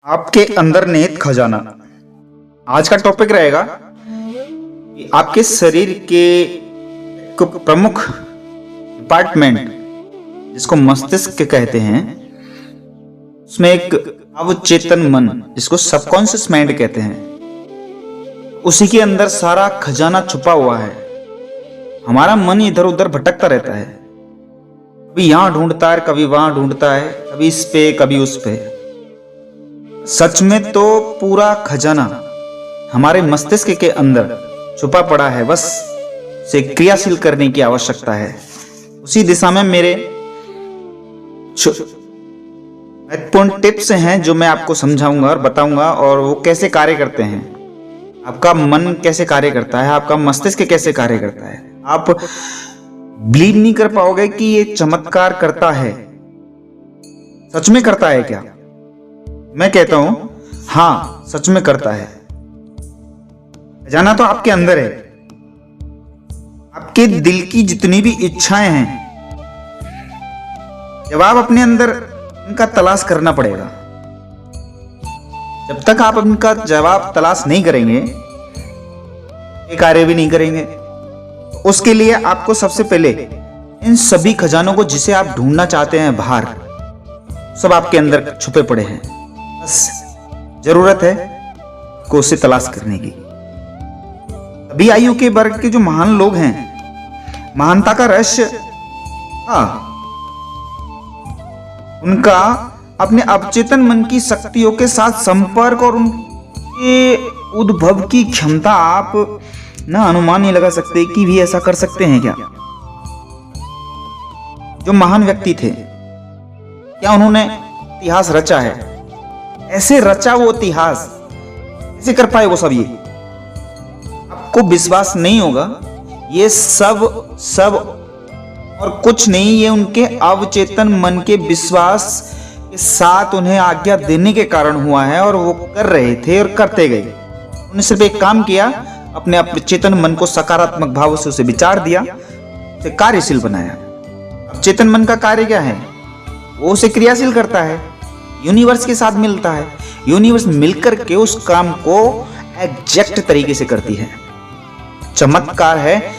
आपके अंदर निहित खजाना। आज का टॉपिक रहेगा कि आपके शरीर के प्रमुख डिपार्टमेंट जिसको मस्तिष्क कहते हैं, उसमें एक अवचेतन मन जिसको सबकॉन्शियस माइंड कहते हैं, उसी के अंदर सारा खजाना छुपा हुआ है। हमारा मन इधर उधर भटकता रहता है, कभी यहां ढूंढता है, कभी वहां ढूंढता है, कभी इस पे कभी उस पे। सच में तो पूरा खजाना हमारे मस्तिष्क के अंदर छुपा पड़ा है, बस उसे क्रियाशील करने की आवश्यकता है। उसी दिशा में मेरे महत्वपूर्ण टिप्स हैं जो मैं आपको समझाऊंगा और बताऊंगा, और वो कैसे कार्य करते हैं। आपका मन कैसे कार्य करता है, आपका मस्तिष्क कैसे कार्य करता है। आप बिलीव नहीं कर पाओगे कि ये चमत्कार करता है। सच में करता है क्या? मैं कहता हूं हाँ, सच में करता है। खजाना तो आपके अंदर है। आपके दिल की जितनी भी इच्छाएं हैं, जब आप अपने अंदर इनका तलाश करना पड़ेगा। जब तक आप इनका जवाब तलाश नहीं करेंगे, ये कार्य भी नहीं करेंगे। उसके लिए आपको सबसे पहले इन सभी खजानों को जिसे आप ढूंढना चाहते हैं बाहर, सब आपके अंदर छुपे पड़े हैं। बस जरूरत है को उसे तलाश करने की। अभी आयु के वर्ग के जो महान लोग हैं, महानता का रहस्य उनका अपने अवचेतन मन की शक्तियों के साथ संपर्क और उनके उद्भव की क्षमता आप ना अनुमान नहीं लगा सकते कि भी ऐसा कर सकते हैं क्या। जो महान व्यक्ति थे, क्या उन्होंने इतिहास रचा है? ऐसे रचा वो इतिहास, कैसे कर पाए वो सब? ये आपको विश्वास नहीं होगा। ये सब और कुछ नहीं, ये उनके अवचेतन मन के विश्वास के साथ उन्हें आज्ञा देने के कारण हुआ है, और वो कर रहे थे और करते गए। उन्होंने सिर्फ एक काम किया, अपने अवचेतन मन को सकारात्मक भाव से उसे विचार दिया, उसे कार्यशील बनाया। अवचेतन मन का कार्य क्या है? वो उसे क्रियाशील करता है, यूनिवर्स के साथ मिलता है, यूनिवर्स मिलकर के उस काम को एग्जैक्ट तरीके से करती है। चमत्कार है,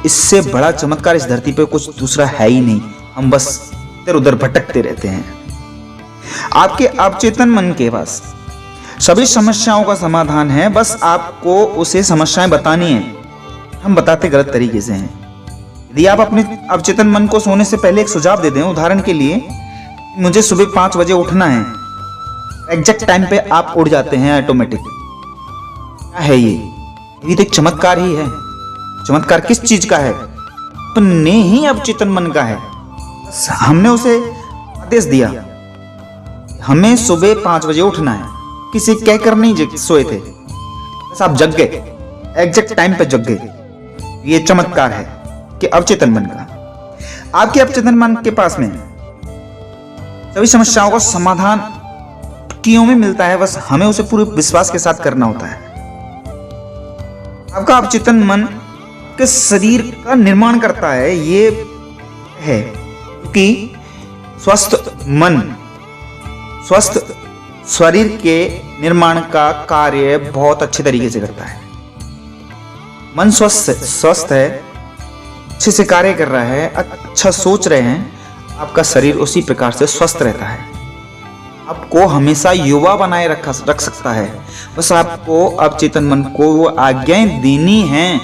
इससे बड़ा चमत्कार इस धरती पे कुछ दूसरा है ही नहीं। हम बस इधर उधर भटकते रहते हैं। आपके अवचेतन मन के पास सभी समस्याओं का समाधान है, बस आपको उसे समस्याएं बतानी है। हम बताते गलत तरीके से हैं। यदि आप अपने अवचेतन मन को सोने से पहले एक सुझाव दे दें, उदाहरण के लिए मुझे सुबह 5 बजे उठना है, एग्जैक्ट टाइम पे आप उठ जाते हैं ऑटोमेटिक। क्या है ये? ये तो एक चमत्कार ही है। चमत्कार किस चीज का है? अपने ही अवचेतन मन का है। हमने उसे आदेश दिया, हमें सुबह 5 बजे उठना है। किसी कहकर नहीं सोए थे, बस आप जग गए, एग्जैक्ट टाइम पे जग गए। ये चमत्कार है कि अवचेतन मन का। आपके अवचेतन मन के पास में सभी समस्याओं का समाधान चुटकियों में मिलता है, बस हमें उसे पूरे विश्वास के साथ करना होता है। आपका अवचेतन मन के शरीर का निर्माण करता है। ये है क्योंकि स्वस्थ मन स्वस्थ शरीर के निर्माण का कार्य बहुत अच्छे तरीके से करता है। मन स्वस्थ है, अच्छे से कार्य कर रहा है, अच्छा सोच रहे हैं, आपका शरीर उसी प्रकार से स्वस्थ रहता है। आपको हमेशा युवा बनाए रख सकता है। बस आपको अवचेतन मन को वो आज्ञाएं देनी हैं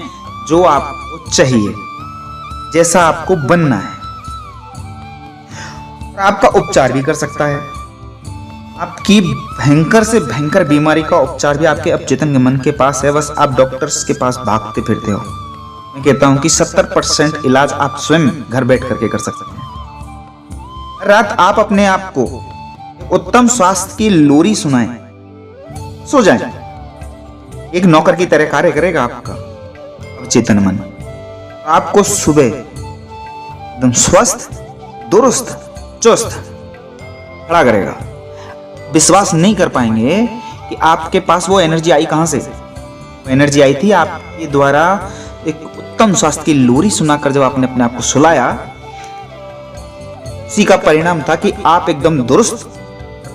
जो आपको चाहिए, जैसा आपको बनना है। और आपका उपचार भी कर सकता है। आपकी भयंकर से भयंकर बीमारी का उपचार भी आपके अवचेतन मन के पास है, बस आप डॉक्टर्स के पास भागते फिरते हो। मैं कहता हूं कि 70% इलाज आप स्वयं घर बैठ करके कर सकते हैं। रात आप अपने आप को उत्तम स्वास्थ्य की लोरी सुनाएं, सो जाएं। एक नौकर की तरह कार्य करेगा आपका अवचेतन मन। आपको सुबह एकदम स्वस्थ, दुरुस्त, चुस्त खड़ा करेगा। विश्वास नहीं कर पाएंगे कि आपके पास वो एनर्जी आई कहां से। वो एनर्जी आई थी आपके द्वारा एक उत्तम स्वास्थ्य की लोरी सुनाकर जब आपने अपने आप को सुलाया। इसी का परिणाम था कि आप एकदम दुरुस्त,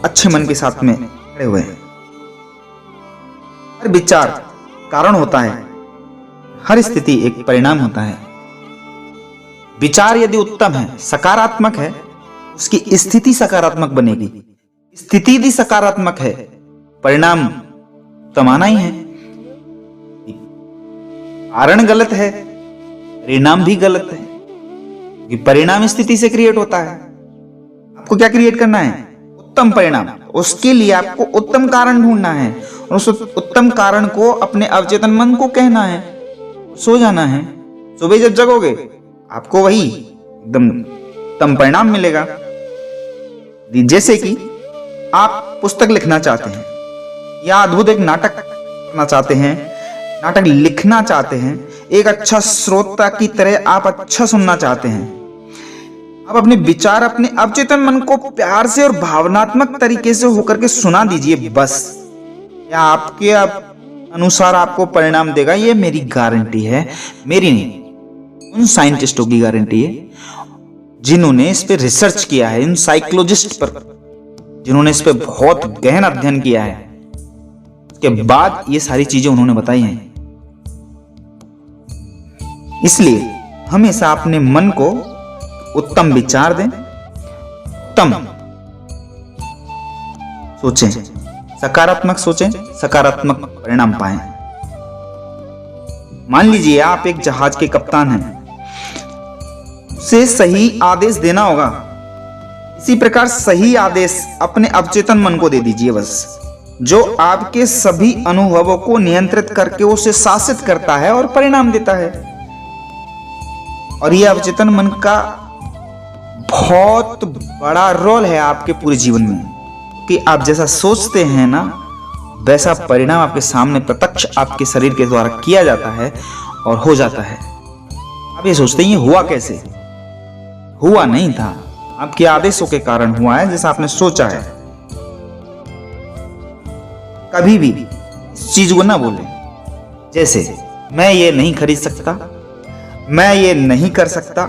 अच्छे मन के साथ में खड़े हुए हैं। हर विचार कारण होता है, हर स्थिति एक परिणाम होता है। विचार यदि उत्तम है, सकारात्मक है, उसकी स्थिति सकारात्मक बनेगी। स्थिति यदि सकारात्मक है, परिणाम उत्तम आना ही है। कारण गलत है, परिणाम भी गलत है, क्योंकि परिणाम स्थिति से क्रिएट होता है। आपको क्या क्रिएट करना है? उत्तम परिणाम। उसके लिए आपको उत्तम कारण ढूंढना है और उस उत्तम कारण को अपने अवचेतन मन को कहना है, सो जाना है। सुबह जब जगोगे आपको वही एकदम उत्तम परिणाम मिलेगा। जैसे कि आप पुस्तक लिखना चाहते हैं या अद्भुत एक नाटक करना चाहते हैं, नाटक लिखना चाहते हैं, एक अच्छा श्रोता की तरह आप अच्छा सुनना चाहते हैं। आप अपने विचार अपने अवचेतन मन को प्यार से और भावनात्मक तरीके से होकर के सुना दीजिए बस। या आपके अनुसार आपको परिणाम देगा, ये मेरी गारंटी है, मेरी नहीं, उन साइंटिस्टों की गारंटी है जिन्होंने इस पे रिसर्च किया है, इन साइकोलॉजिस्ट पर जिन्होंने इस पे बहुत गहन अध्ययन किया है, उसके बाद ये सारी चीजें उन्होंने बताई हैं। इसलिए हमेशा अपने मन को उत्तम विचार दें, उत्तम सोचें, सकारात्मक सोचें, सकारात्मक परिणाम पाएं। मान लीजिए आप एक जहाज के कप्तान हैं, उसे सही आदेश देना होगा। इसी प्रकार सही आदेश अपने अवचेतन मन को दे दीजिए बस, जो आपके सभी अनुभवों को नियंत्रित करके उसे शासित करता है और परिणाम देता है। और यह अवचेतन मन का बहुत बड़ा रोल है आपके पूरे जीवन में, कि आप जैसा सोचते हैं ना, वैसा परिणाम आपके सामने प्रत्यक्ष आपके शरीर के द्वारा किया जाता है और हो जाता है। आप ये सोचते हैं ये हुआ कैसे? हुआ नहीं था, आपके आदेशों के कारण हुआ है, जैसा आपने सोचा है। कभी भी इस चीज को ना बोले, जैसे मैं ये नहीं खरीद सकता, मैं ये नहीं कर सकता।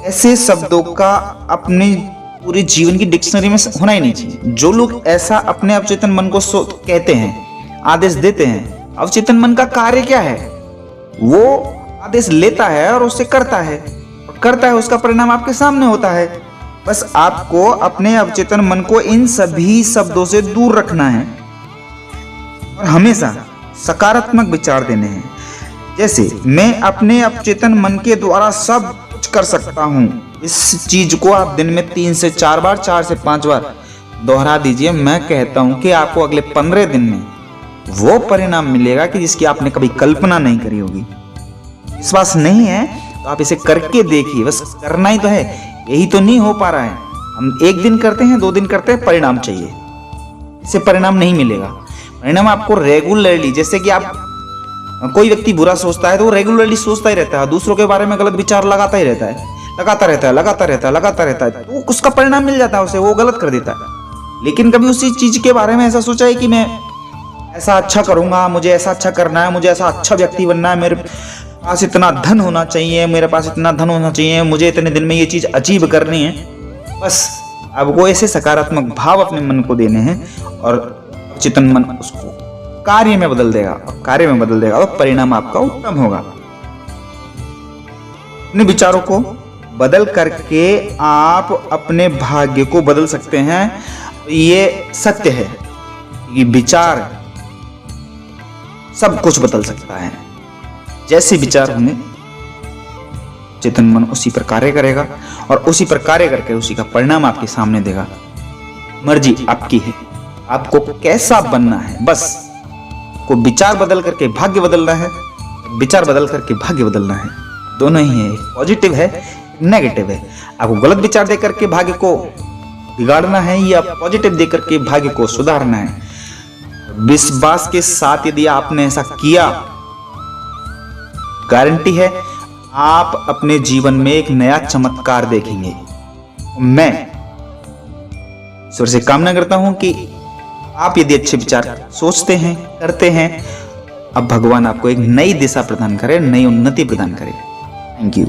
ऐसे शब्दों का अपने पूरे जीवन की डिक्शनरी में होना ही नहीं चाहिए। जो लोग ऐसा अपने अवचेतन मन को कहते हैं, आदेश देते हैं, अवचेतन मन का कार्य क्या है? वो आदेश लेता है और उसे करता है, और करता है, उसका परिणाम आपके सामने होता है। बस आपको अपने अवचेतन मन को इन सभी शब्दों से दूर रखना है और हमेशा सकारात्मक विचार देने हैं। जैसे मैं अपने अवचेतन मन के द्वारा सब कुछ कर सकता हूं। इस चीज को आप दिन में 3 से 4 बार, 4 से 5 बार दोहरा दीजिए। मैं कहता हूं कि आपको अगले 15 दिन में वो परिणाम मिलेगा कि जिसकी आपने कभी कल्पना नहीं करी होगी। विश्वास नहीं है तो आप इसे करके देखिए, बस करना ही तो है। यही तो नहीं हो पा रहा है। हम 1 दिन करते हैं, 2 दिन करते हैं, परिणाम चाहिए, इससे परिणाम नहीं मिलेगा। परिणाम आपको रेगुलरली, जैसे कि आप कोई व्यक्ति बुरा सोचता है तो वो रेगुलरली सोचता ही रहता है, दूसरों के बारे में गलत विचार लगाता ही रहता है, लगाता रहता है, तो उसका परिणाम मिल जाता है उसे, वो गलत कर देता है। लेकिन कभी उसी चीज के बारे में ऐसा सोचा है कि मैं ऐसा अच्छा करूंगा, मुझे ऐसा अच्छा करना है, मुझे ऐसा अच्छा व्यक्ति बनना है, मेरे पास इतना धन होना चाहिए, मेरे पास इतना धन होना चाहिए, मुझे इतने दिन में ये चीज अचीव करनी है। बस आपको ऐसे सकारात्मक भाव अपने मन को देने हैं और चेतन मन उसको कार्य में बदल देगा, और कार्य में बदल देगा और परिणाम आपका उत्तम होगा। अपने विचारों को बदल करके आप अपने भाग्य को बदल सकते हैं। ये सत्य है कि विचार सब कुछ बदल सकता है। जैसे विचार होंगे, चेतन मन उसी पर कार्य करेगा और उसी पर कार्य करके उसी का परिणाम आपके सामने देगा। मर्जी आपकी है, आपको कैसा बनना है। बस को विचार बदल करके भाग्य बदलना है, विचार बदल करके भाग्य बदलना है। दोनों ही है, पॉजिटिव है, नेगेटिव है। आपको गलत विचार देकर के भाग्य को बिगाड़ना है या पॉजिटिव देकर के भाग्य को सुधारना है। विश्वास के साथ यदि आपने ऐसा किया, गारंटी है आप अपने जीवन में एक नया चमत्कार देखेंगे। मैं ईश्वर से कामना करता हूं कि आप यदि अच्छे विचार सोचते हैं, करते हैं, अब भगवान आपको एक नई दिशा प्रदान करे, नई उन्नति प्रदान करे। Thank you.